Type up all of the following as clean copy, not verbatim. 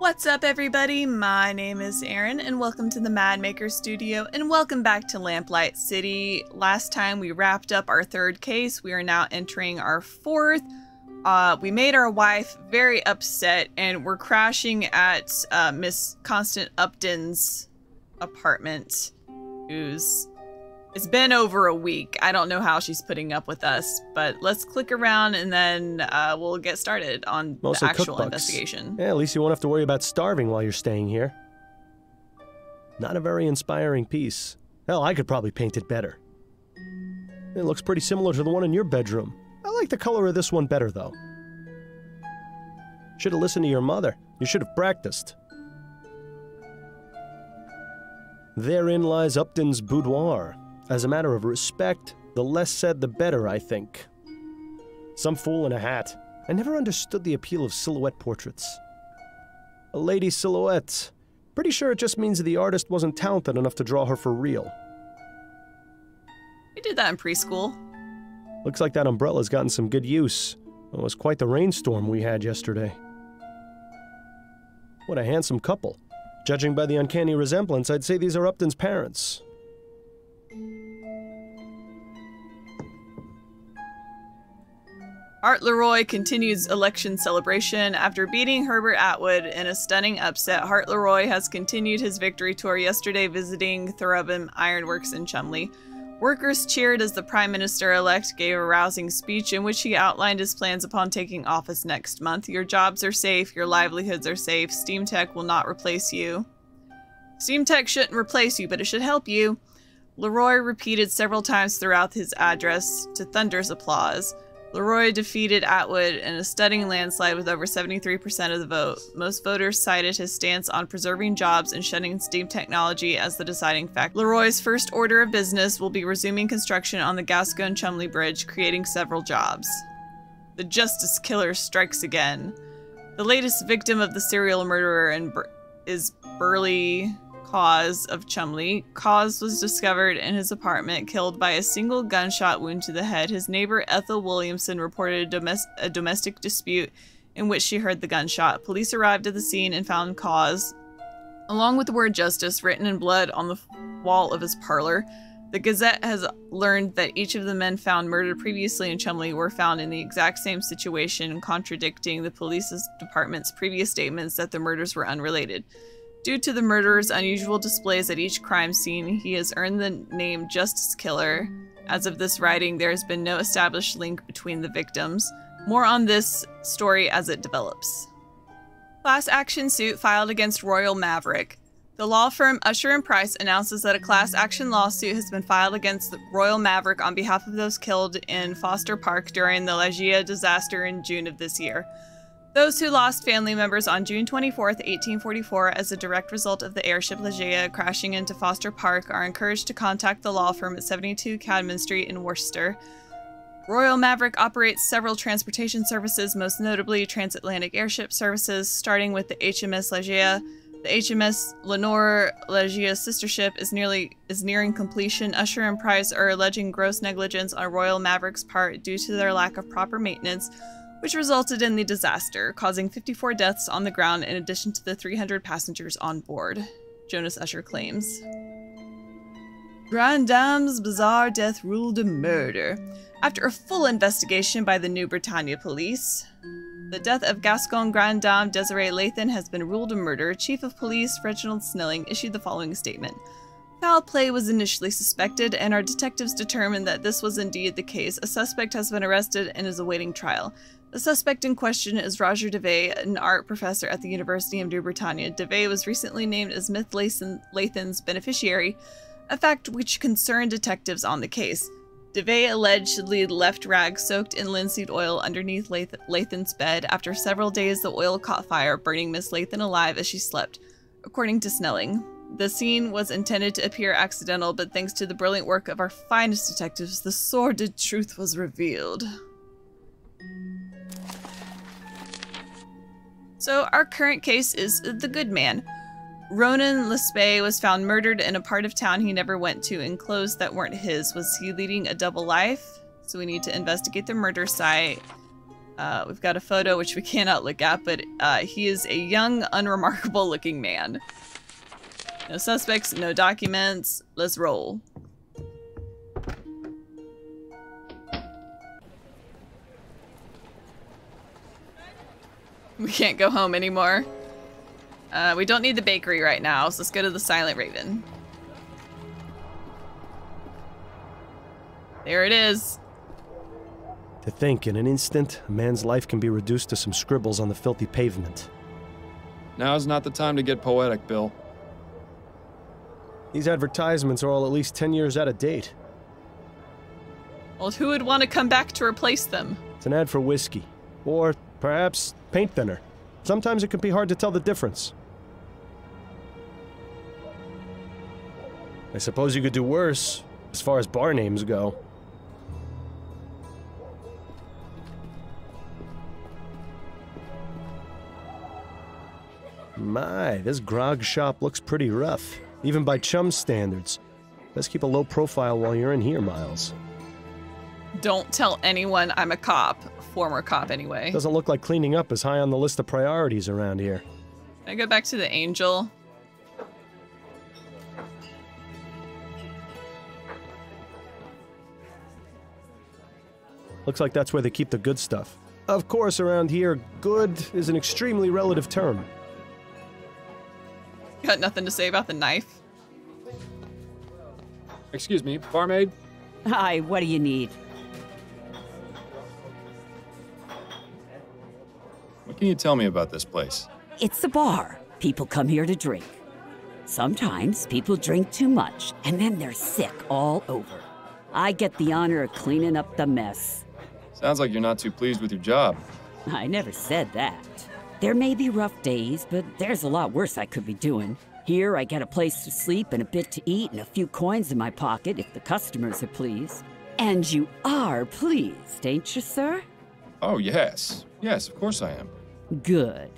What's up, everybody? My name is Erin, and welcome to the Mad Maker Studio, and welcome back to Lamplight City. Last time we wrapped up our third case. We are now entering our fourth. We made our wife very upset, and we're crashing at Miss Constant Upton's apartment, it's been over a week. I don't know how she's putting up with us, but let's click around and then we'll get started on the actual investigation. Yeah, at least you won't have to worry about starving while you're staying here. Not a very inspiring piece. Hell, I could probably paint it better. It looks pretty similar to the one in your bedroom. I like the color of this one better, though. Should have listened to your mother. You should have practiced. Therein lies Upton's boudoir. As a matter of respect, the less said the better, I think. Some fool in a hat. I never understood the appeal of silhouette portraits. A lady silhouette. Pretty sure it just means the artist wasn't talented enough to draw her for real. We did that in preschool. Looks like that umbrella's gotten some good use. It was quite the rainstorm we had yesterday. What a handsome couple. Judging by the uncanny resemblance, I'd say these are Upton's parents. Art Leroy continues election celebration. After beating Herbert Atwood in a stunning upset, Hart Leroy has continued his victory tour, yesterday visiting Thoroughbung Ironworks in Chumley. Workers cheered as the Prime Minister-elect gave a rousing speech in which he outlined his plans upon taking office next month. Your jobs are safe, your livelihoods are safe, Steam Tech will not replace you. Steam Tech shouldn't replace you, but it should help you. Leroy repeated several times throughout his address to thunderous applause. Leroy defeated Atwood in a stunning landslide with over 73% of the vote. Most voters cited his stance on preserving jobs and shunning steam technology as the deciding factor. Leroy's first order of business will be resuming construction on the Gascoigne-Chumley Bridge, creating several jobs. The Justice Killer strikes again. The latest victim of the serial murderer is Burley Cause of Chumley. Cause was discovered in his apartment, killed by a single gunshot wound to the head. His neighbor Ethel Williamson reported a domestic dispute in which she heard the gunshot. Police arrived at the scene and found Cause, along with the word justice, written in blood on the wall of his parlor. The Gazette has learned that each of the men found murdered previously in Chumley were found in the exact same situation, contradicting the police department's previous statements that the murders were unrelated. Due to the murderer's unusual displays at each crime scene, he has earned the name Justice Killer. As of this writing, there has been no established link between the victims. More on this story as it develops. Class action suit filed against Royal Maverick. The law firm Usher & Price announces that a class action lawsuit has been filed against the Royal Maverick on behalf of those killed in Foster Park during the Legia disaster in June of this year. Those who lost family members on June 24, 1844, as a direct result of the airship Legia crashing into Foster Park are encouraged to contact the law firm at 72 Cadman Street in Worcester. Royal Maverick operates several transportation services, most notably transatlantic airship services, starting with the HMS Legia. The HMS Lenore, Legia's sister ship, is nearing completion. Usher and Price are alleging gross negligence on Royal Maverick's part due to their lack of proper maintenance, which resulted in the disaster, causing 54 deaths on the ground in addition to the 300 passengers on board, Jonas Usher claims. Grand Dame's bizarre death ruled a murder. After a full investigation by the New Britannia police, the death of Gascoigne Grand Dame Desiree Lathan has been ruled a murder. Chief of Police Reginald Snelling issued the following statement. Foul play was initially suspected, and our detectives determined that this was indeed the case. A suspect has been arrested and is awaiting trial. The suspect in question is Roger Devey, an art professor at the University of New Britannia. Devey was recently named as Miss Lathan's beneficiary, a fact which concerned detectives on the case. Devey allegedly left rags soaked in linseed oil underneath Lathan's bed. After several days, the oil caught fire, burning Miss Lathan alive as she slept, according to Snelling. The scene was intended to appear accidental, but thanks to the brilliant work of our finest detectives, the sordid truth was revealed. So our current case is the good man. Ronan L'Espaye was found murdered in a part of town he never went to in clothes that weren't his. Was he leading a double life? So we need to investigate the murder site. We've got a photo which we cannot look at, but he is a young, unremarkable looking man. No suspects, no documents. Let's roll. We can't go home anymore. We don't need the bakery right now, so let's go to the Silent Raven. There it is. To think, in an instant, a man's life can be reduced to some scribbles on the filthy pavement. Now's not the time to get poetic, Bill. These advertisements are all at least 10 years out of date. Well, who would want to come back to replace them? It's an ad for whiskey. Or, perhaps, paint thinner. Sometimes it can be hard to tell the difference. I suppose you could do worse, as far as bar names go. My, this grog shop looks pretty rough, even by chum standards. Best keep a low profile while you're in here, Miles. Don't tell anyone I'm a cop. Former cop, anyway. Doesn't look like cleaning up is high on the list of priorities around here. Can I go back to the Angel? Looks like that's where they keep the good stuff. Of course, around here, good is an extremely relative term. Got nothing to say about the knife? Excuse me, barmaid? Hi, what do you need? What can you tell me about this place? It's a bar. People come here to drink. Sometimes people drink too much, and then they're sick all over. I get the honor of cleaning up the mess. Sounds like you're not too pleased with your job. I never said that. There may be rough days, but there's a lot worse I could be doing. Here, I get a place to sleep and a bit to eat and a few coins in my pocket if the customers are pleased. And you are pleased, ain't you, sir? Oh, yes. Yes, of course I am. Good.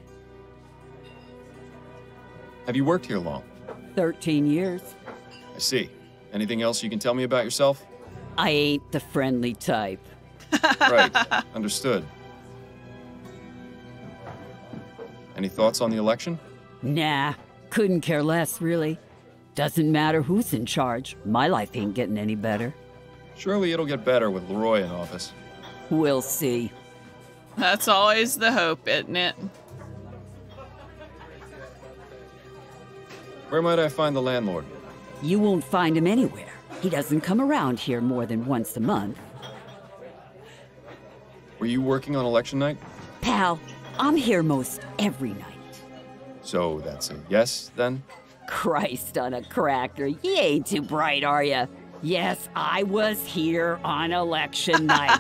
Have you worked here long? 13 years. I see. Anything else you can tell me about yourself? I ain't the friendly type. Right. Understood. Any thoughts on the election? Nah, couldn't care less, really. Doesn't matter who's in charge. My life ain't getting any better. Surely it'll get better with Leroy in office. We'll see. That's always the hope, isn't it? Where might I find the landlord? You won't find him anywhere. He doesn't come around here more than once a month. Were you working on election night? Pal, I'm here most every night. So that's a yes, then? Christ on a cracker, you ain't too bright, are ya? Yes, I was here on election night.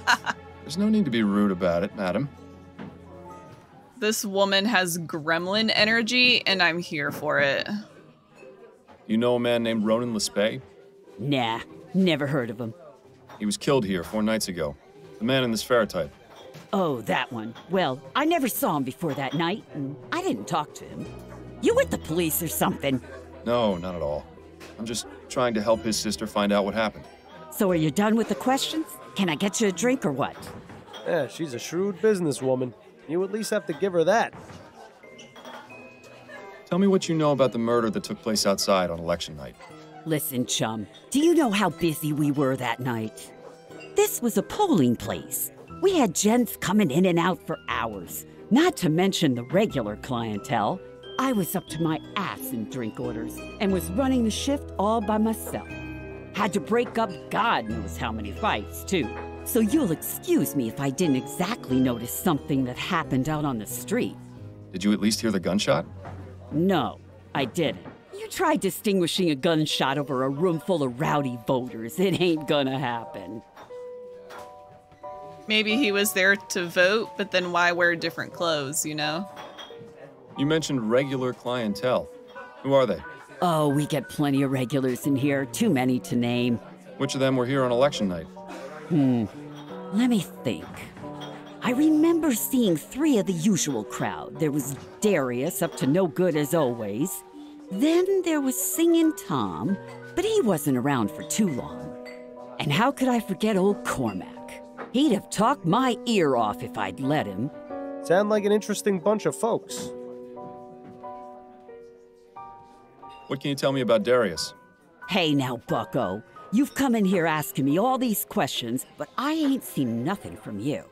There's no need to be rude about it, madam. This woman has gremlin energy, and I'm here for it. You know a man named Ronan L'Espaye? Nah, never heard of him. He was killed here 4 nights ago. The man in this ferrotype. Oh, that one. Well, I never saw him before that night, and I didn't talk to him. You with the police or something? No, not at all. I'm just trying to help his sister find out what happened. So are you done with the questions? Can I get you a drink or what? Yeah, she's a shrewd businesswoman. You at least have to give her that. Tell me what you know about the murder that took place outside on election night. Listen, chum, do you know how busy we were that night? This was a polling place. We had gents coming in and out for hours, not to mention the regular clientele. I was up to my ass in drink orders and was running the shift all by myself. Had to break up God knows how many fights, too. So you'll excuse me if I didn't exactly notice something that happened out on the street. Did you at least hear the gunshot? No, I didn't. You try distinguishing a gunshot over a room full of rowdy voters. It ain't gonna happen. Maybe he was there to vote, but then why wear different clothes, you know? You mentioned regular clientele. Who are they? Oh, we get plenty of regulars in here. Too many to name. Which of them were here on election night? Let me think. I remember seeing 3 of the usual crowd. There was Darius, up to no good as always. Then there was Singin' Tom, but he wasn't around for too long. And how could I forget old Cormac? He'd have talked my ear off if I'd let him. Sound like an interesting bunch of folks. What can you tell me about Darius? Hey now, bucko. You've come in here asking me all these questions, but I ain't seen nothing from you.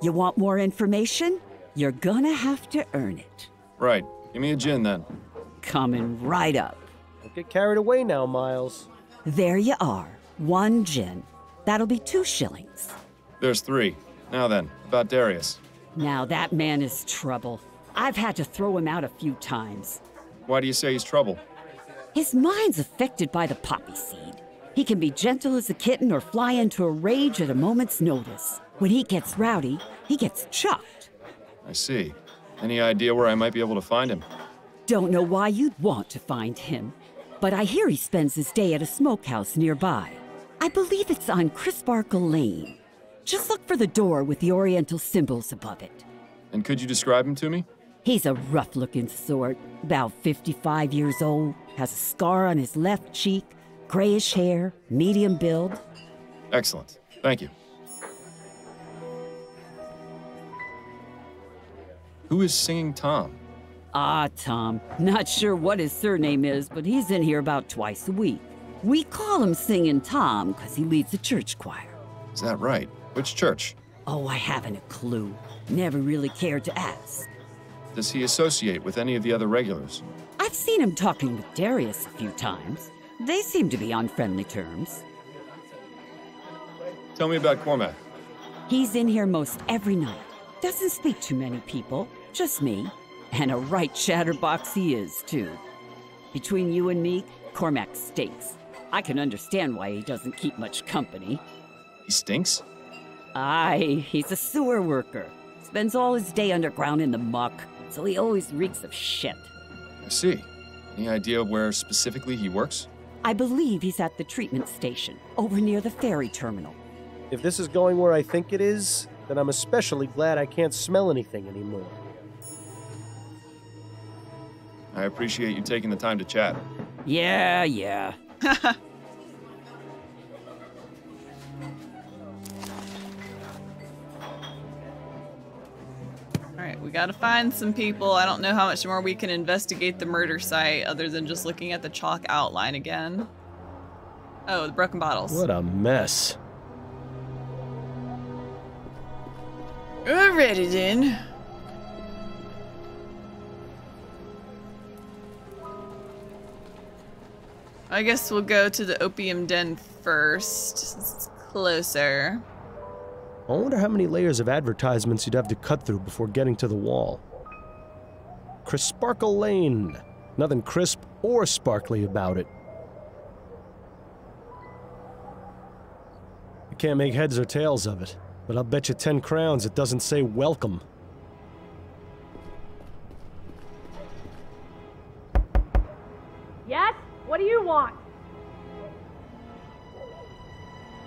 You want more information? You're gonna have to earn it. Right. Give me a gin, then. Coming right up. Don't get carried away now, Miles. There you are. 1 gin. That'll be 2 shillings. There's 3. Now then, about Darius. Now that man is trouble. I've had to throw him out a few times. Why do you say he's trouble? His mind's affected by the poppy seed. He can be gentle as a kitten or fly into a rage at a moment's notice. When he gets rowdy, he gets chucked. I see. Any idea where I might be able to find him? Don't know why you'd want to find him, but I hear he spends his day at a smokehouse nearby. I believe it's on Crisparkle Lane. Just look for the door with the oriental symbols above it. And could you describe him to me? He's a rough-looking sort, about 55 years old, has a scar on his left cheek, grayish hair, medium build. Excellent. Thank you. Who is Singing Tom? Ah, Tom. Not sure what his surname is, but he's in here about twice a week. We call him Singing Tom because he leads the church choir. Is that right? Which church? Oh, I haven't a clue. Never really cared to ask. Does he associate with any of the other regulars? I've seen him talking with Darius a few times. They seem to be on friendly terms. Tell me about Cormac. He's in here most every night. Doesn't speak to many people, just me. And a right chatterbox he is, too. Between you and me, Cormac stinks. I can understand why he doesn't keep much company. He stinks? Aye, he's a sewer worker. Spends all his day underground in the muck, so he always reeks of shit. I see. Any idea where specifically he works? I believe he's at the treatment station, over near the ferry terminal. If this is going where I think it is, then I'm especially glad I can't smell anything anymore. I appreciate you taking the time to chat. Yeah. Alright, we gotta find some people. I don't know how much more we can investigate the murder site other than just looking at the chalk outline again. Oh, the broken bottles. What a mess. Alrighty then. I guess we'll go to the opium den first, since it's closer. I wonder how many layers of advertisements you'd have to cut through before getting to the wall. Crisparkle Lane. Nothing crisp or sparkly about it. I can't make heads or tails of it, but I'll bet you 10 crowns it doesn't say welcome. Yes? What do you want?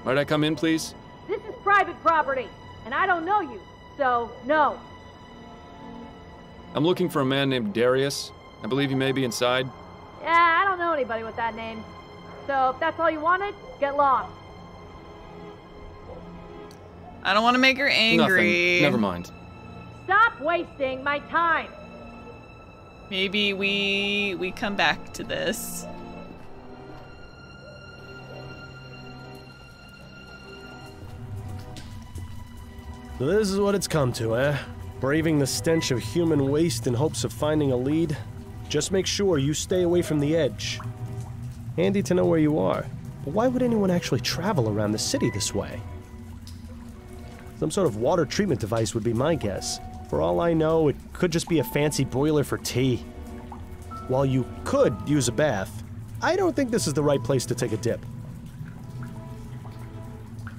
Might I come in, please? This is private property, and I don't know you, so no. I'm looking for a man named Darius. I believe he may be inside. Yeah, I don't know anybody with that name. So if that's all you wanted, get lost. I don't want to make her angry. Nothing. Never mind. Stop wasting my time. Maybe we come back to this. So this is what it's come to, eh? Braving the stench of human waste in hopes of finding a lead? Just make sure you stay away from the edge. Handy to know where you are, but why would anyone actually travel around the city this way? Some sort of water treatment device would be my guess. For all I know, it could just be a fancy boiler for tea. While you could use a bath, I don't think this is the right place to take a dip.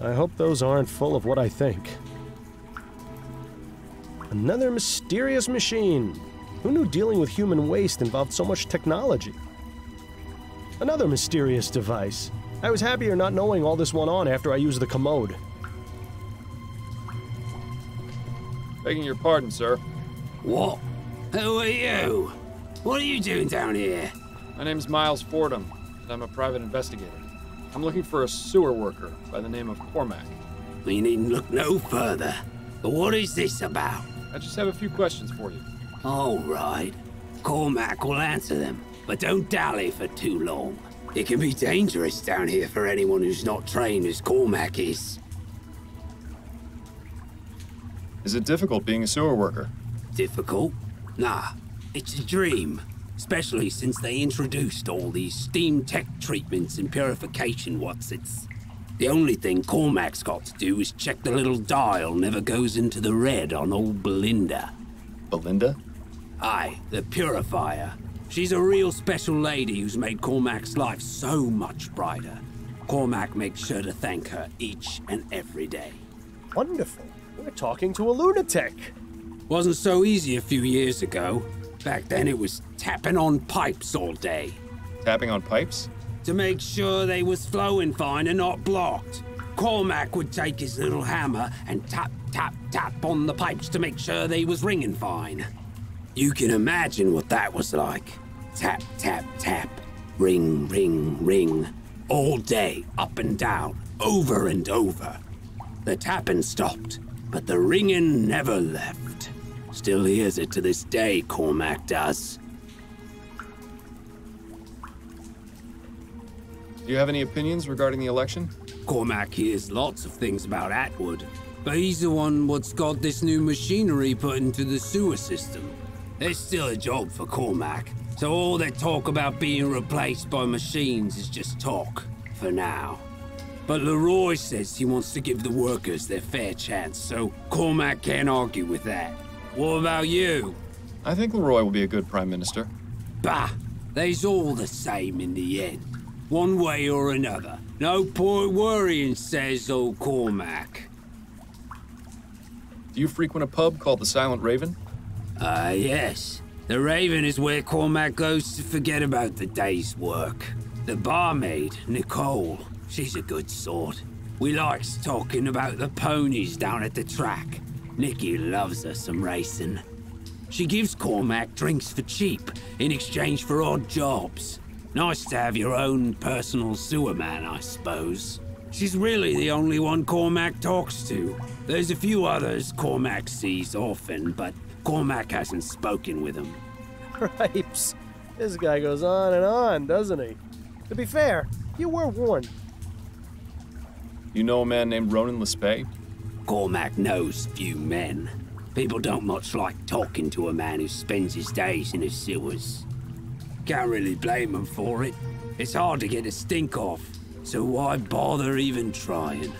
I hope those aren't full of what I think. Another mysterious machine. Who knew dealing with human waste involved so much technology? Another mysterious device. I was happier not knowing all this went on after I used the commode. Begging your pardon, sir. What? Who are you? What are you doing down here? My name's Miles Fordham, and I'm a private investigator. I'm looking for a sewer worker by the name of Cormac. We needn't look no further. But what is this about? I just have a few questions for you. All right. Cormac will answer them, but don't dally for too long. It can be dangerous down here for anyone who's not trained as Cormac is. Is it difficult being a sewer worker? Difficult? Nah, it's a dream. Especially since they introduced all these steam tech treatments and purification whatsits. The only thing Cormac's got to do is check the little dial never goes into the red on old Belinda. Belinda? Aye, the purifier. She's a real special lady who's made Cormac's life so much brighter. Cormac makes sure to thank her each and every day. Wonderful. We're talking to a lunatic. Wasn't so easy a few years ago. Back then it was tapping on pipes all day. Tapping on pipes? To make sure they was flowing fine and not blocked. Cormac would take his little hammer and tap, tap, tap on the pipes to make sure they was ringing fine. You can imagine what that was like. Tap, tap, tap. Ring, ring, ring. All day, up and down, over and over. The tapping stopped, but the ringing never left. Still hears it to this day, Cormac does. Do you have any opinions regarding the election? Cormac hears lots of things about Atwood, but he's the one what's got this new machinery put into the sewer system. There's still a job for Cormac, so all that talk about being replaced by machines is just talk, for now. But Leroy says he wants to give the workers their fair chance, so Cormac can't argue with that. What about you? I think Leroy will be a good prime minister. Bah, they's all the same in the end. One way or another. No point worrying, says old Cormac. Do you frequent a pub called the Silent Raven? Yes. The Raven is where Cormac goes to forget about the day's work. The barmaid, Nicole, she's a good sort. We likes talking about the ponies down at the track. Nicky loves her some racing. She gives Cormac drinks for cheap in exchange for odd jobs. Nice to have your own personal sewer man, I suppose. She's really the only one Cormac talks to. There's a few others Cormac sees often, but Cormac hasn't spoken with them. Cripes. This guy goes on and on, doesn't he? To be fair, you were warned. You know a man named Ronan L'Espaye? Cormac knows few men. People don't much like talking to a man who spends his days in the sewers. Can't really blame him for it. It's hard to get a stink off, so why bother even trying?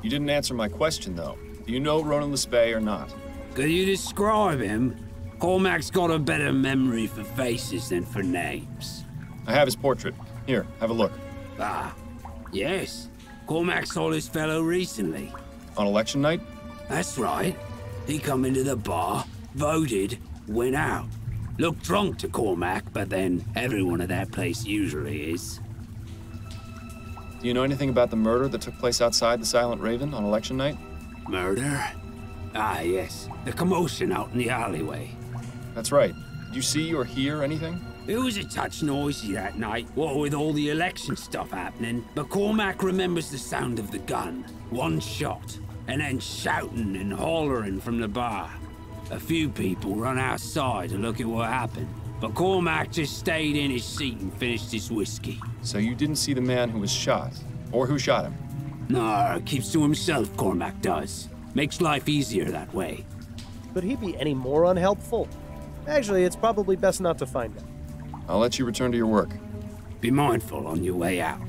You didn't answer my question, though. Do you know Ronan L'Espaye or not? Could you describe him? Cormac's got a better memory for faces than for names. I have his portrait. Here, have a look. Ah, yes. Cormac saw this fellow recently. On election night? That's right. He come into the bar, voted, went out. Looked drunk to Cormac, but then everyone at that place usually is. Do you know anything about the murder that took place outside the Silent Raven on election night? Murder? Ah, yes. The commotion out in the alleyway. That's right. Did you see or hear anything? It was a touch noisy that night, what with all the election stuff happening, but Cormac remembers the sound of the gun. One shot, and then shouting and hollering from the bar. A few people run outside to look at what happened, but Cormac just stayed in his seat and finished his whiskey. So you didn't see the man who was shot? Or who shot him? No, keeps to himself, Cormac does. Makes life easier that way. Could he be any more unhelpful? Actually, it's probably best not to find out. I'll let you return to your work. Be mindful on your way out.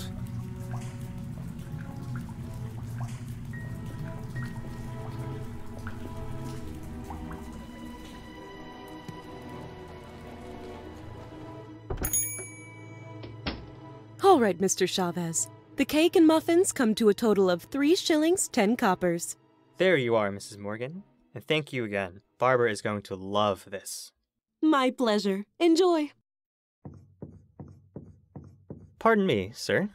All right, Mr. Chavez. The cake and muffins come to a total of 3 shillings, 10 coppers. There you are, Mrs. Morgan. And thank you again. Barbara is going to love this. My pleasure. Enjoy. Pardon me, sir.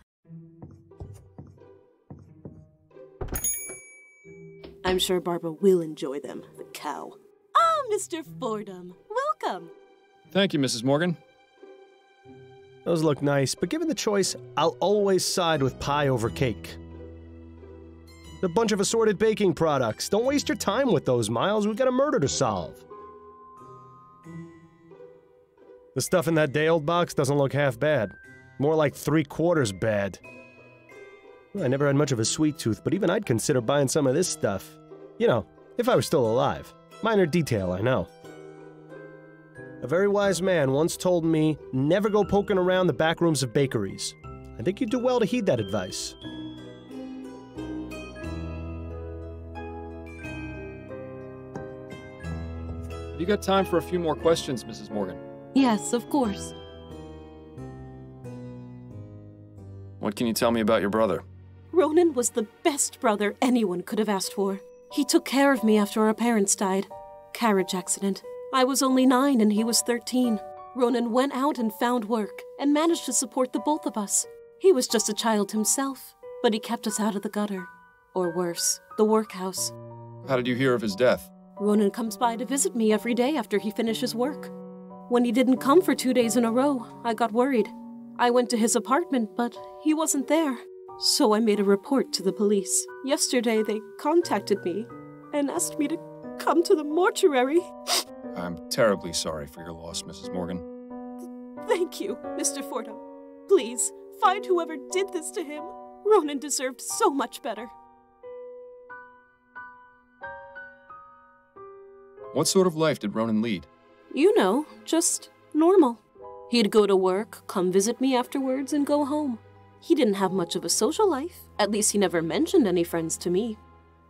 I'm sure Barbara will enjoy them, the cow. Ah, Mr. Fordham. Welcome. Thank you, Mrs. Morgan. Those look nice, but given the choice, I'll always side with pie over cake. A bunch of assorted baking products. Don't waste your time with those, Miles. We've got a murder to solve. The stuff in that day-old box doesn't look half bad. More like 3/4 bad. Well, I never had much of a sweet tooth, but even I'd consider buying some of this stuff. You know, if I was still alive. Minor detail, I know. A very wise man once told me, never go poking around the back rooms of bakeries. I think you'd do well to heed that advice. Have you got time for a few more questions, Mrs. Morgan? Yes, of course. What can you tell me about your brother? Ronan was the best brother anyone could have asked for. He took care of me after our parents died. Carriage accident. I was only 9 and he was 13. Ronan went out and found work and managed to support the both of us. He was just a child himself, but he kept us out of the gutter. Or worse, the workhouse. How did you hear of his death? Ronan comes by to visit me every day after he finishes work. When he didn't come for 2 days in a row, I got worried. I went to his apartment, but he wasn't there. So I made a report to the police. Yesterday, they contacted me and asked me to come to the mortuary. I'm terribly sorry for your loss, Mrs. Morgan. Thank you, Mr. Fordham. Please, find whoever did this to him. Ronan deserved so much better. What sort of life did Ronan lead? You know, just normal. He'd go to work, come visit me afterwards, and go home. He didn't have much of a social life. At least he never mentioned any friends to me.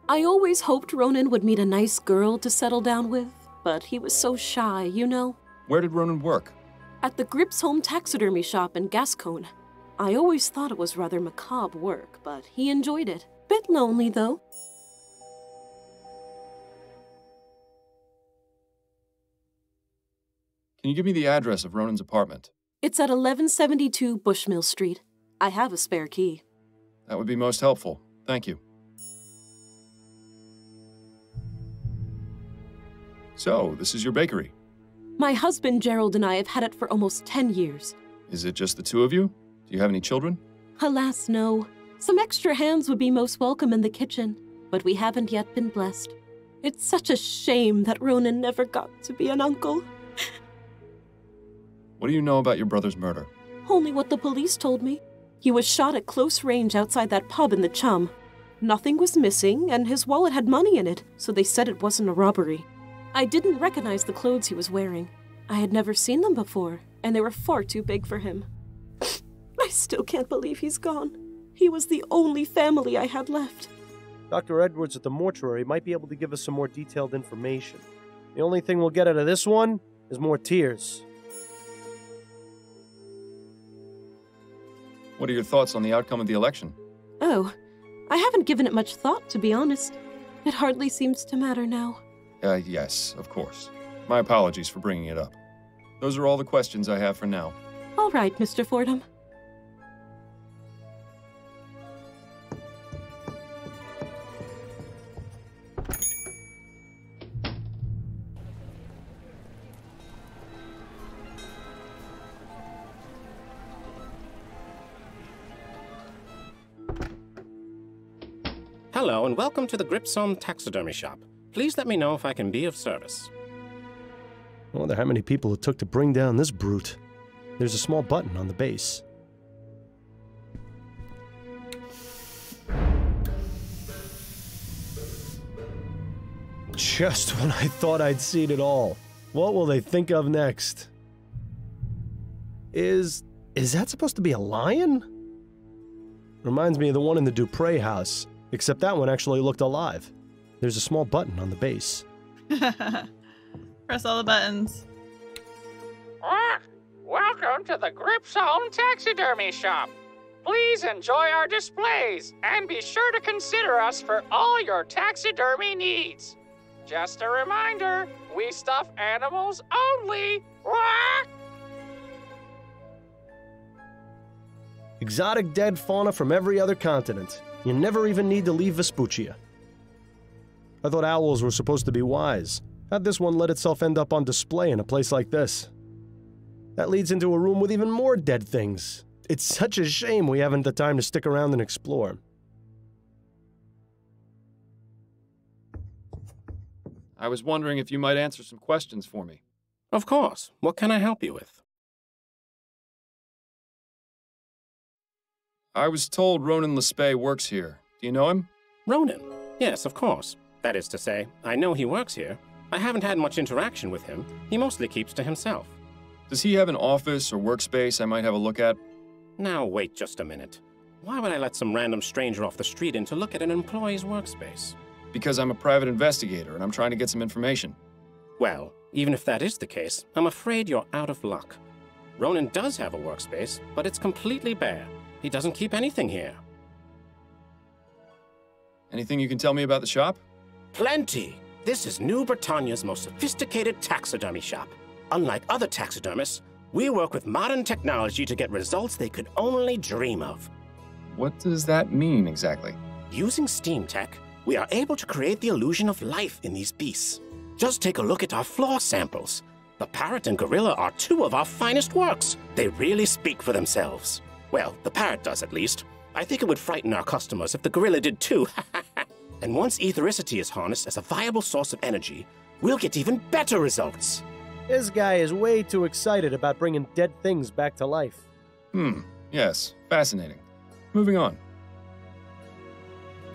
I always hoped Ronan would meet a nice girl to settle down with, but he was so shy, you know. Where did Ronan work? At the Grips Home Taxidermy Shop in Gascone. I always thought it was rather macabre work, but he enjoyed it. Bit lonely, though. Can you give me the address of Ronan's apartment? It's at 1172 Bushmill Street. I have a spare key. That would be most helpful. Thank you. So, this is your bakery? My husband Gerald and I have had it for almost 10 years. Is it just the two of you? Do you have any children? Alas, no. Some extra hands would be most welcome in the kitchen, but we haven't yet been blessed. It's such a shame that Ronan never got to be an uncle. What do you know about your brother's murder? Only what the police told me. He was shot at close range outside that pub in the Chum. Nothing was missing, and his wallet had money in it, so they said it wasn't a robbery. I didn't recognize the clothes he was wearing. I had never seen them before, and they were far too big for him. I still can't believe he's gone. He was the only family I had left. Dr. Edwards at the mortuary might be able to give us some more detailed information. The only thing we'll get out of this one is more tears. What are your thoughts on the outcome of the election? Oh, I haven't given it much thought, to be honest. It hardly seems to matter now. Yes, of course. My apologies for bringing it up. Those are all the questions I have for now. All right, Mr. Fordham. Hello, and welcome to the Gripsome Taxidermy Shop. Please let me know if I can be of service. I wonder how many people it took to bring down this brute. There's a small button on the base. Just when I thought I'd seen it all. What will they think of next? Is that supposed to be a lion? Reminds me of the one in the Dupree house, except that one actually looked alive. There's a small button on the base. Press all the buttons. Welcome to the Gripsome Taxidermy Shop. Please enjoy our displays and be sure to consider us for all your taxidermy needs. Just a reminder, we stuff animals only. Exotic dead fauna from every other continent. You never even need to leave Vespuccia. I thought owls were supposed to be wise. How'd this one let itself end up on display in a place like this? That leads into a room with even more dead things. It's such a shame we haven't the time to stick around and explore. I was wondering if you might answer some questions for me. Of course. What can I help you with? I was told Ronan L'Espaye works here. Do you know him? Ronan? Yes, of course. That is to say, I know he works here. I haven't had much interaction with him. He mostly keeps to himself. Does he have an office or workspace I might have a look at? Now, wait just a minute. Why would I let some random stranger off the street in to look at an employee's workspace? Because I'm a private investigator and I'm trying to get some information. Well, even if that is the case, I'm afraid you're out of luck. Ronan does have a workspace, but it's completely bare. He doesn't keep anything here. Anything you can tell me about the shop? Plenty! This is New Britannia's most sophisticated taxidermy shop. Unlike other taxidermists, we work with modern technology to get results they could only dream of. What does that mean exactly? Using steam tech, we are able to create the illusion of life in these beasts. Just take a look at our floor samples. The parrot and gorilla are two of our finest works. They really speak for themselves. Well, the parrot does at least. I think it would frighten our customers if the gorilla did too. And once ethericity is harnessed as a viable source of energy, we'll get even better results. This guy is way too excited about bringing dead things back to life. Yes, fascinating. Moving on.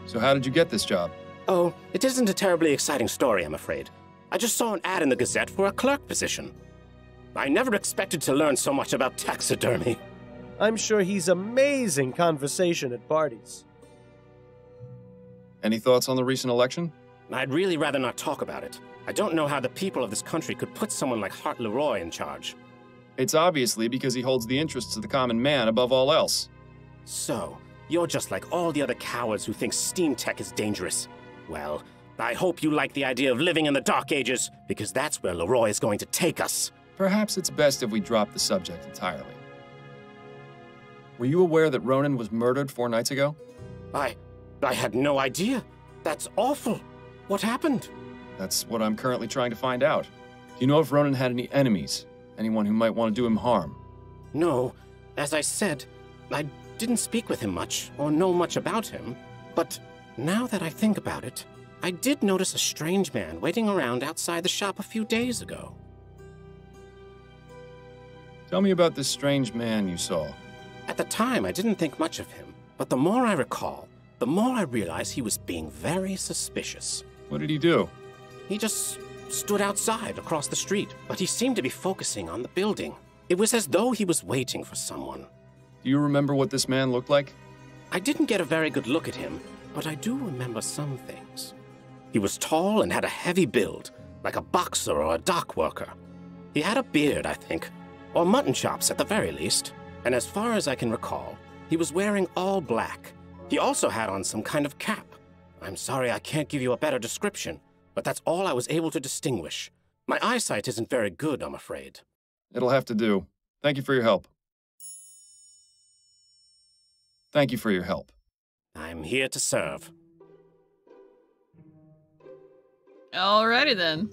So how did you get this job? Oh, it isn't a terribly exciting story, I'm afraid. I just saw an ad in the Gazette for a clerk position. I never expected to learn so much about taxidermy. I'm sure he's amazing conversation at parties. Any thoughts on the recent election? I'd really rather not talk about it. I don't know how the people of this country could put someone like Hart Leroy in charge. It's obviously because he holds the interests of the common man above all else. So, you're just like all the other cowards who think steam tech is dangerous. Well, I hope you like the idea of living in the Dark Ages, because that's where Leroy is going to take us. Perhaps it's best if we drop the subject entirely. Were you aware that Ronan was murdered 4 nights ago? I had no idea. That's awful. What happened? That's what I'm currently trying to find out. Do you know if Ronan had any enemies? Anyone who might want to do him harm? No. As I said, I didn't speak with him much, or know much about him. But now that I think about it, I did notice a strange man waiting around outside the shop a few days ago. Tell me about this strange man you saw. At the time, I didn't think much of him, but the more I recall, the more I realize he was being very suspicious. What did he do? He just stood outside across the street, but he seemed to be focusing on the building. It was as though he was waiting for someone. Do you remember what this man looked like? I didn't get a very good look at him, but I do remember some things. He was tall and had a heavy build, like a boxer or a dock worker. He had a beard, I think, or mutton chops at the very least. And as far as I can recall, he was wearing all black. He also had on some kind of cap. I'm sorry I can't give you a better description, but that's all I was able to distinguish. My eyesight isn't very good, I'm afraid. It'll have to do. Thank you for your help. Thank you for your help. I'm here to serve. Alrighty then.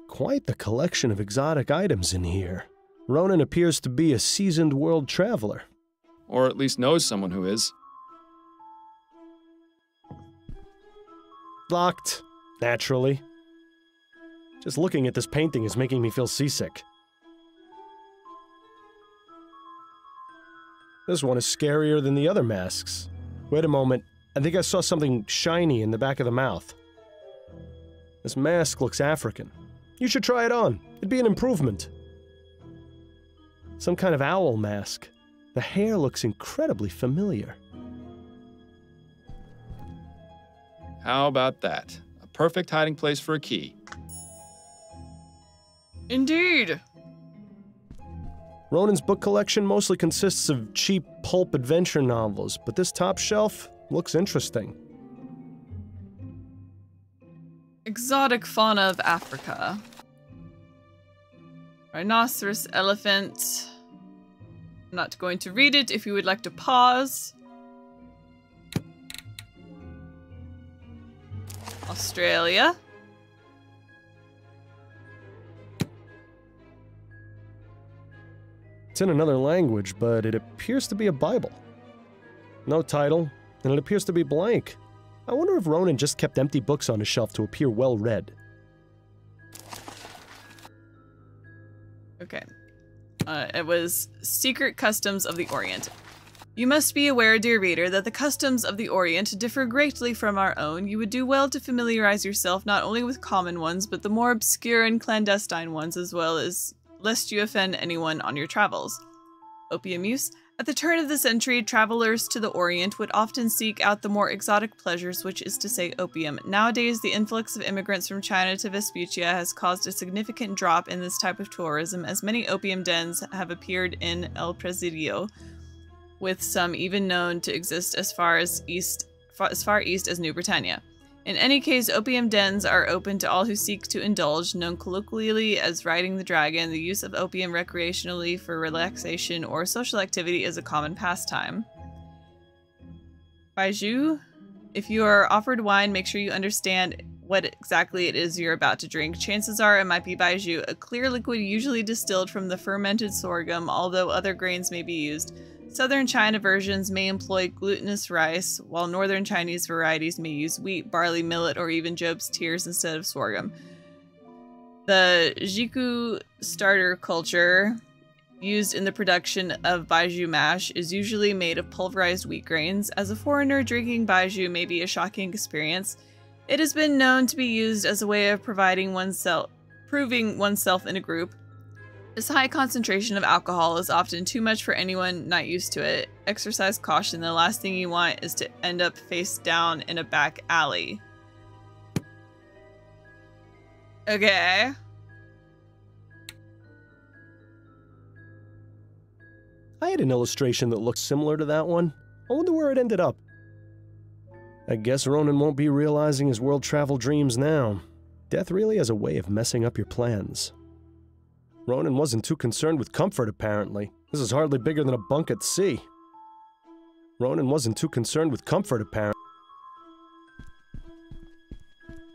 Quite the collection of exotic items in here. Ronan appears to be a seasoned world traveler. Or at least knows someone who is. Locked, naturally. Just looking at this painting is making me feel seasick. This one is scarier than the other masks. Wait a moment, I think I saw something shiny in the back of the mouth. This mask looks African. You should try it on. It'd be an improvement. Some kind of owl mask. The hair looks incredibly familiar. How about that? A perfect hiding place for a key. Indeed. Ronan's book collection mostly consists of cheap pulp adventure novels, but this top shelf looks interesting. Exotic fauna of Africa. Rhinoceros, elephant. I'm not going to read it. If you would like to pause. Australia. It's in another language, but it appears to be a Bible. No title, and it appears to be blank. I wonder if Ronan just kept empty books on his shelf to appear well-read. Okay. It was Secret Customs of the Orient. You must be aware, dear reader, that the customs of the Orient differ greatly from our own. You would do well to familiarize yourself not only with common ones, but the more obscure and clandestine ones as well, as lest you offend anyone on your travels. Opium use. At the turn of the century, travelers to the Orient would often seek out the more exotic pleasures, which is to say opium. Nowadays, the influx of immigrants from China to Vespuccia has caused a significant drop in this type of tourism, as many opium dens have appeared in El Presidio, with some even known to exist as far east as New Britannia. In any case, opium dens are open to all who seek to indulge, known colloquially as riding the dragon. The use of opium recreationally for relaxation or social activity is a common pastime. Baiju. If you are offered wine, make sure you understand what exactly it is you're about to drink. Chances are it might be baiju, a clear liquid usually distilled from the fermented sorghum, although other grains may be used. Southern China versions may employ glutinous rice, while northern Chinese varieties may use wheat, barley, millet, or even Job's tears instead of sorghum. The Jiku starter culture used in the production of baiju mash is usually made of pulverized wheat grains. As a foreigner, drinking baiju may be a shocking experience. It has been known to be used as a way of proving oneself in a group. This high concentration of alcohol is often too much for anyone not used to it. Exercise caution. The last thing you want is to end up face down in a back alley. Okay. I had an illustration that looked similar to that one. I wonder where it ended up. I guess Ronan won't be realizing his world travel dreams now. Death really has a way of messing up your plans. Ronan wasn't too concerned with comfort, apparently. This is hardly bigger than a bunk at sea. Ronan wasn't too concerned with comfort, apparently.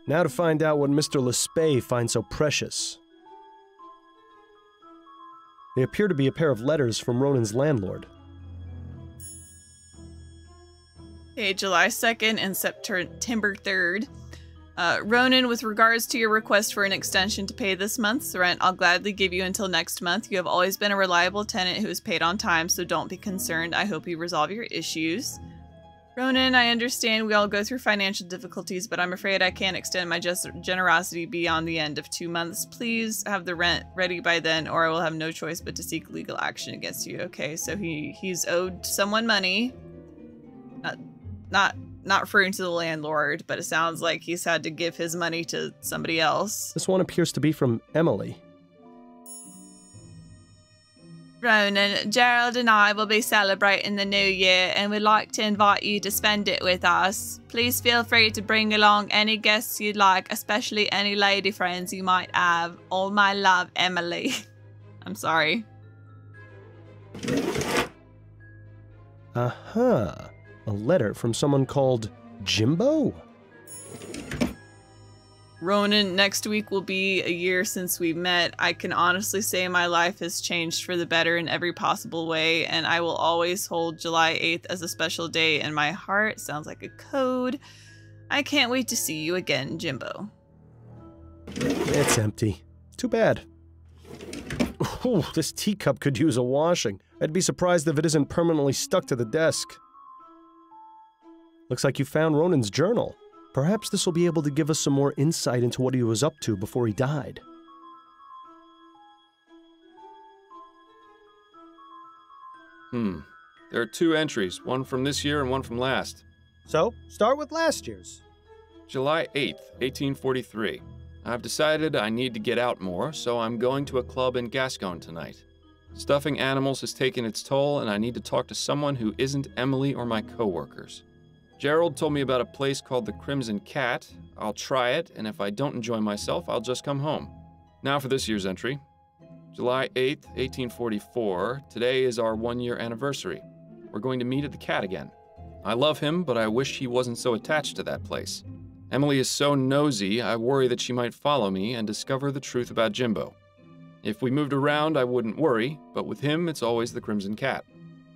Now to find out what Mr. L'Espaye finds so precious. They appear to be a pair of letters from Ronan's landlord. Okay, July 2nd and September 3rd. Ronan, with regards to your request for an extension to pay this month's rent, I'll gladly give you until next month. You have always been a reliable tenant who has paid on time, so don't be concerned. I hope you resolve your issues. Ronan, I understand we all go through financial difficulties, but I'm afraid I can't extend my generosity beyond the end of 2 months. Please have the rent ready by then, or I will have no choice but to seek legal action against you. Okay, so he's owed someone money. Not referring to the landlord, but it sounds like he's had to give his money to somebody else. This one appears to be from Emily. Ronan, Gerald and I will be celebrating the new year and would like to invite you to spend it with us. Please feel free to bring along any guests you'd like, especially any lady friends you might have. All my love, Emily. I'm sorry. Aha. A letter from someone called Jimbo? Ronan, next week will be a year since we met. I can honestly say my life has changed for the better in every possible way, and I will always hold July 8th as a special day in my heart. Sounds like a code. I can't wait to see you again, Jimbo. It's empty. Too bad. Ooh, this teacup could use a washing. I'd be surprised if it isn't permanently stuck to the desk. Looks like you found Ronan's journal. Perhaps this will be able to give us some more insight into what he was up to before he died. There are 2 entries, one from this year and one from last. So, start with last year's. July 8th, 1843. I've decided I need to get out more, so I'm going to a club in Gascon tonight. Stuffing animals has taken its toll, and I need to talk to someone who isn't Emily or my co-workers. Gerald told me about a place called the Crimson Cat. I'll try it, and if I don't enjoy myself, I'll just come home. Now for this year's entry. July 8th, 1844. Today is our 1-year anniversary. We're going to meet at the Cat again. I love him, but I wish he wasn't so attached to that place. Emily is so nosy, I worry that she might follow me and discover the truth about Jimbo. If we moved around, I wouldn't worry, but with him, it's always the Crimson Cat.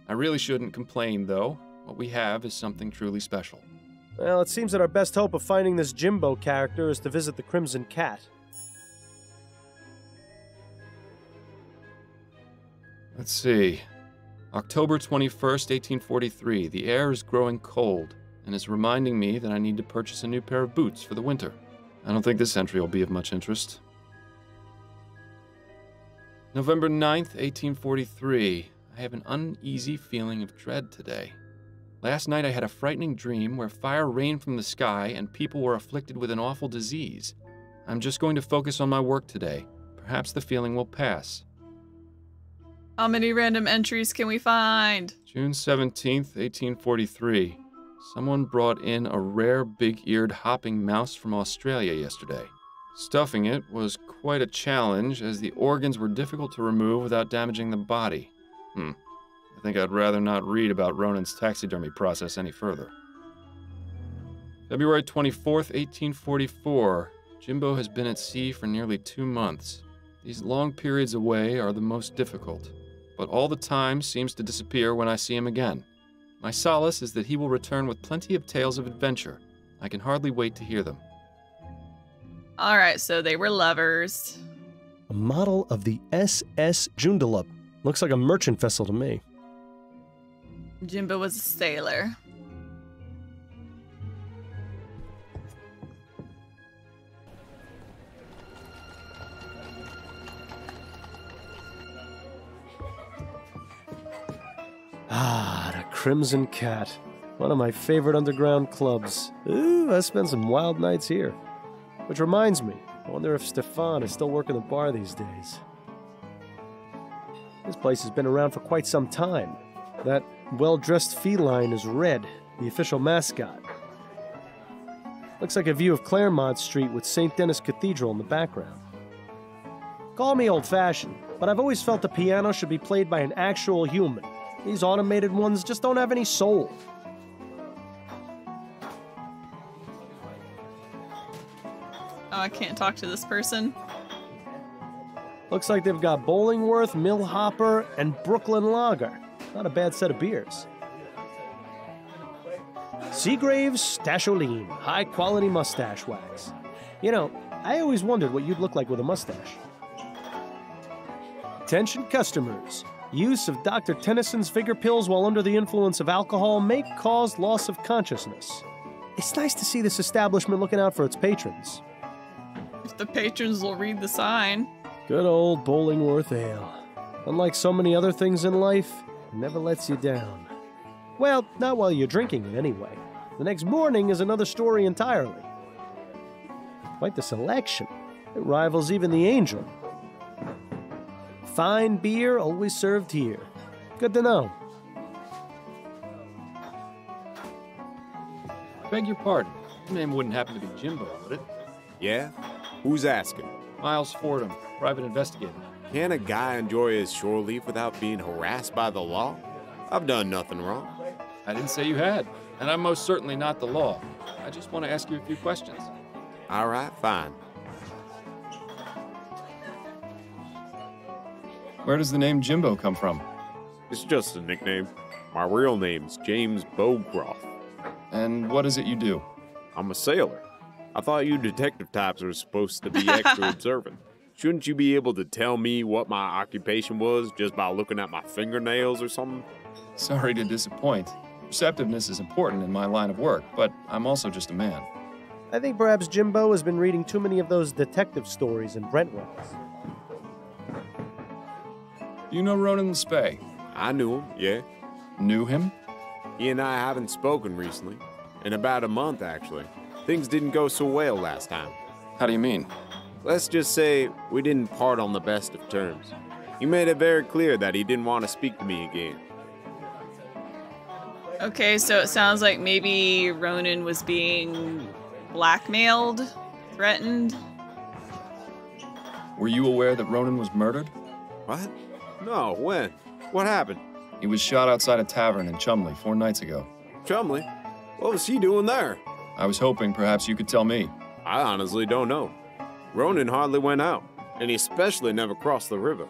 I really shouldn't complain, though. What we have is something truly special. Well, it seems that our best hope of finding this Jimbo character is to visit the Crimson Cat. Let's see. October 21st, 1843. The air is growing cold, and is reminding me that I need to purchase a new pair of boots for the winter. I don't think this entry will be of much interest. November 9th, 1843. I have an uneasy feeling of dread today. Last night I had a frightening dream where fire rained from the sky and people were afflicted with an awful disease. I'm just going to focus on my work today. Perhaps the feeling will pass. How many random entries can we find? June 17th, 1843. Someone brought in a rare big-eared hopping mouse from Australia yesterday. Stuffing it was quite a challenge, as the organs were difficult to remove without damaging the body. I think I'd rather not read about Ronan's taxidermy process any further. February 24th, 1844. Jimbo has been at sea for nearly 2 months. These long periods away are the most difficult, but all the time seems to disappear when I see him again. My solace is that he will return with plenty of tales of adventure. I can hardly wait to hear them. All right, so they were lovers. A model of the SS Joondalup. Looks like a merchant vessel to me. Jimbo was a sailor. Ah, the Crimson Cat. One of my favorite underground clubs. Ooh, I spent some wild nights here. Which reminds me, I wonder if Stefan is still working the bar these days. This place has been around for quite some time. That well-dressed feline is Red, the official mascot. Looks like a view of Claremont Street with St. Denis Cathedral in the background. Call me old-fashioned, but I've always felt the piano should be played by an actual human. These automated ones just don't have any soul. Oh, I can't talk to this person. Looks like they've got Bollingworth, Millhopper, and Brooklyn Lager. Not a bad set of beers. Seagrave's Stasholine, high-quality mustache wax. You know, I always wondered what you'd look like with a mustache. Attention customers. Use of Dr. Tennyson's vigor pills while under the influence of alcohol may cause loss of consciousness. It's nice to see this establishment looking out for its patrons. If the patrons will read the sign. Good old Bollingworth Ale. Unlike so many other things in life, it never lets you down. Well, not while you're drinking it anyway. The next morning is another story entirely. Quite the selection. It rivals even the Angel. Fine beer always served here. Good to know. Beg your pardon. Your name wouldn't happen to be Jimbo, would it? Yeah? Who's asking? Miles Fordham, private investigator. Can a guy enjoy his shore leave without being harassed by the law? I've done nothing wrong. I didn't say you had, and I'm most certainly not the law. I just want to ask you a few questions. All right, fine. Where does the name Jimbo come from? It's just a nickname. My real name's James Bowcroft. And what is it you do? I'm a sailor. I thought you detective types were supposed to be extra observant. Shouldn't you be able to tell me what my occupation was just by looking at my fingernails or something? Sorry to disappoint. Perceptiveness is important in my line of work, but I'm also just a man. I think perhaps Jimbo has been reading too many of those detective stories in Brentwood's. Do you know Ronan L'Espaye? I knew him, yeah. Knew him? He and I haven't spoken recently. In about a month, actually. Things didn't go so well last time. How do you mean? Let's just say we didn't part on the best of terms. He made it very clear that he didn't want to speak to me again. Okay, so it sounds like maybe Ronan was being blackmailed, threatened. Were you aware that Ronan was murdered? What? No, when? What happened? He was shot outside a tavern in Chumley 4 nights ago. Chumley? What was he doing there? I was hoping perhaps you could tell me. I honestly don't know. Ronan hardly went out. and he especially never crossed the river.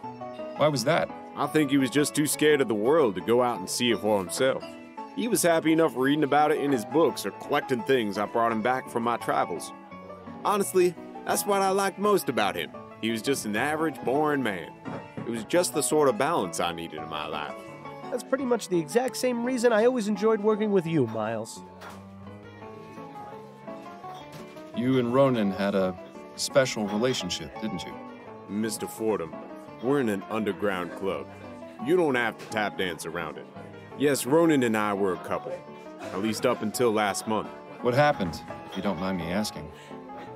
Why was that? I think he was just too scared of the world to go out and see it for himself. He was happy enough reading about it in his books or collecting things I brought him back from my travels. Honestly, that's what I liked most about him. He was just an average, boring man. It was just the sort of balance I needed in my life. That's pretty much the exact same reason I always enjoyed working with you, Miles. You and Ronan had a special relationship, didn't you? Mr. Fordham, we're in an underground club. You don't have to tap dance around it. Yes, Ronan and I were a couple, at least up until last month. What happened, if you don't mind me asking?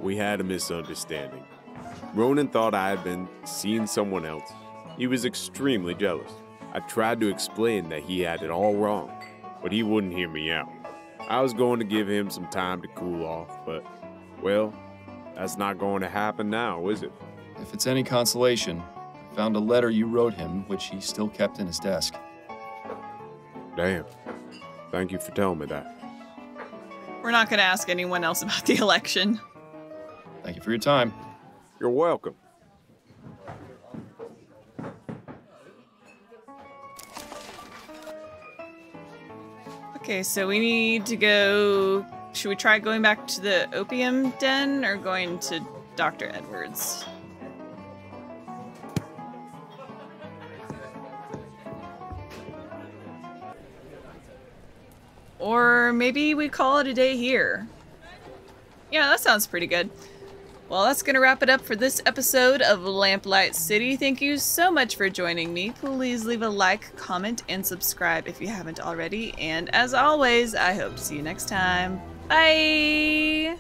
We had a misunderstanding. Ronan thought I had been seeing someone else. He was extremely jealous. I tried to explain that he had it all wrong, but he wouldn't hear me out. I was going to give him some time to cool off, but, well, that's not going to happen now, is it? If it's any consolation, I found a letter you wrote him, which he still kept in his desk. Damn. Thank you for telling me that. We're not going to ask anyone else about the election. Thank you for your time. You're welcome. Okay, so we need to go... Should we try going back to the opium den or going to Dr. Edwards? Or maybe we call it a day here. Yeah, that sounds pretty good. Well, that's going to wrap it up for this episode of Lamplight City. Thank you so much for joining me. Please leave a like, comment, and subscribe if you haven't already. And as always, I hope to see you next time. Bye!